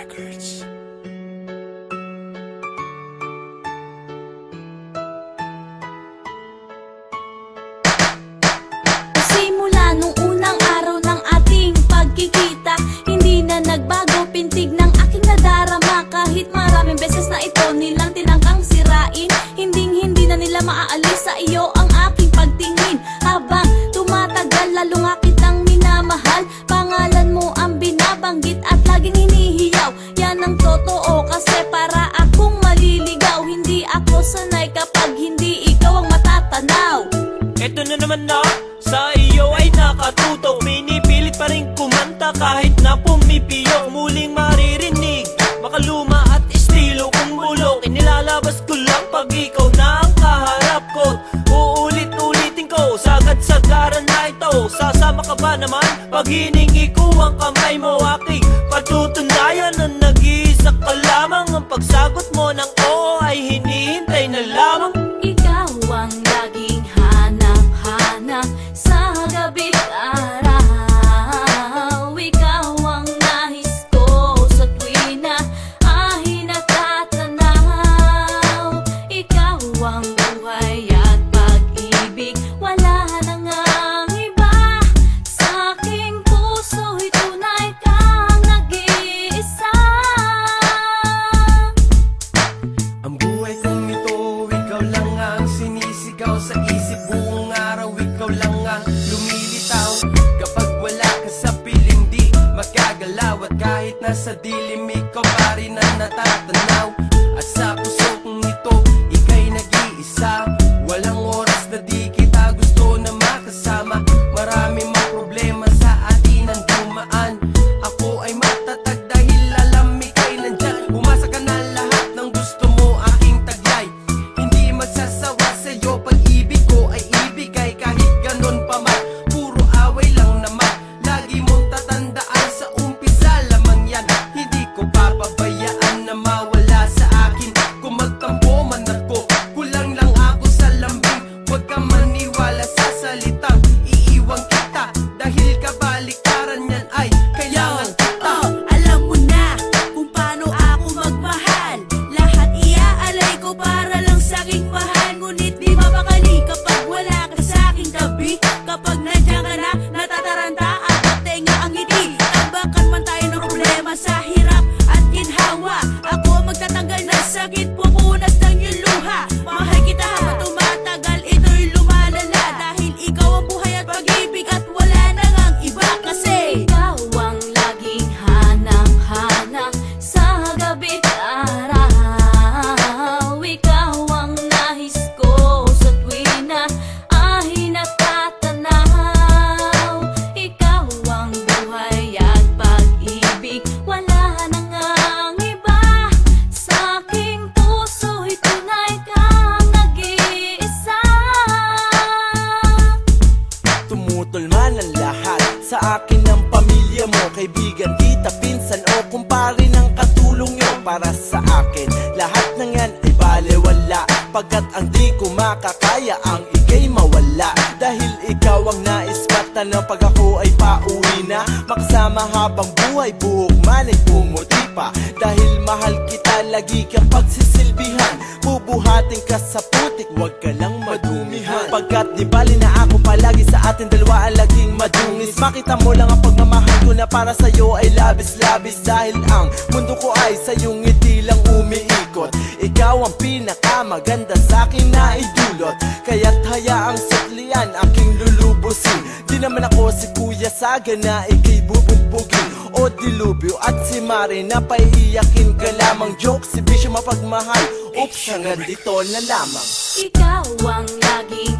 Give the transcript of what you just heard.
Records. Simula nung unang araw ng ating pagkikita, hindi na nagbago pintig ng aking nadarama. Kahit maraming beses na ito nilang tinangkang sirain, hindi na nila maaalis sa iyo ang aking pagtingin. Habang tumatagal, lalo nga kitang minamahal. Pangalan mo ang binabanggit at laging hinihiyaw. Yan ang totoo kasi para akong maliligaw. Hindi ako sanay kapag hindi ikaw ang matatanaw. Eto na naman na, sa iyo ay nakatutok. Pinipilit pa rin kumanta kahit na pumipiyok. Muling maririnig, makaluma at estilo kong bulok. Inilalabas ko lang pag ikaw na ang kaharap ko. Uulit-ulitin ko, sagad-sagaran na ito. Sasama ka ba naman pag hiningi ko ang kamay mo? Aking patutunayan na nag-iisa ka lamang. Ang pagsagot mo ng oo ay hinihintay na lamang. Ikaw ang laging hanap-hanap sa gabi't araw. Ikaw ang nais ko sa tuwi na ahin at tatanaw. Ikaw ang buhay at pag-ibig, wala na ngang iba. Sa aking puso'y tunay kang nag-iisa. Ang buhay kong ito, ikaw lang ang sinisigaw sa isip. Buong araw, ikaw lang ang lumilitaw. Kapag wala ka sa piling, di magagalaw. At kahit nasa dilim, ikaw pa rin ang natatanaw. At sa puso kong ito, ika'y nag-iisa. Walang oras na di kita gusto na makasama. Marami mang problema sa atin ang dumaan. Ako ay matatag dahil alam ika'y nandyan. Umasa ka na lahat ng gusto mo aking taglay. Hindi magsasawa sa'yo, pag-ibig ko ay ibigay. Kahit ganon pa man, puro away lang naman. Lagi mong tatandaan sa umpisa lamang yan. Hindi ko papabayaan na mawala sa akin. Kung magtampo man ako, kulang lang ako sa lambing. Huwag ka maniwala sa salitang iiwan kita. Dahil kabaliktaran yan ay kailangan kita. Alam mo na kung paano ako magmahal. Lahat iaalay ko para lang sa aking mahal. Ngunit di mapakali kapag wala ka sa aking tabi. Kapag nandiyan ka na, natataranta at tenga ang ngiti. Tambakan man tayo ng problema sa hirap at ginhawa. Ako magtatanggal ng sakit, pupunas ng iyong luha. Mahal kita habang tumatagal, ito'y lumalala. Dahil ikaw ang buhay at pag-ibig at wala na ngang iba kasi. Ikaw ang laging hanap-hanap sa gabi't araw. Ikaw ang nais ko sa tuwi na ahin at tatanaw. Ikaw ang buhay at pag-ibig, wala na ngang iba. Sa aking puso'y tunay kang nag-iisa. Tumutol man ang lahat sa akin ng pamilya mo. Kaibigan, tita, pinsan o kumpare ng katulong nyo. Para sa akin, lahat ng yan ay balewala. Pagkat ang di ko makakaya ang ika'y mawala. Dahil ikaw ang nais matanong pag ako ay pauwi na. Makasama habang buhay, buhok man ay pumuti pa. Dahil mahal kita, lagi kang pagsisilbihan. Bubuhatin ka sa putik, huwag ka lang madumihan. Pagkat di bali na ako palagi sa atin dalawa ang laging madungis. Makita mo lang ang pagmamahal ko na para sa'yo ay labis-labis. Dahil ang mundo ko ay sa'yong ngiti lang umiikot. Ikaw ang pinakamaganda sa'kin na idulot. Kaya't hayaang suklian aking lulubusin. Di naman ako si Kuya Saga na ika'y bubugbugin o dilubyo. At si Mare na paiiyakin ka lamang. Joke, si Bisyo mapagmahal. Oops, hanggang dito na lamang. Ikaw ang laging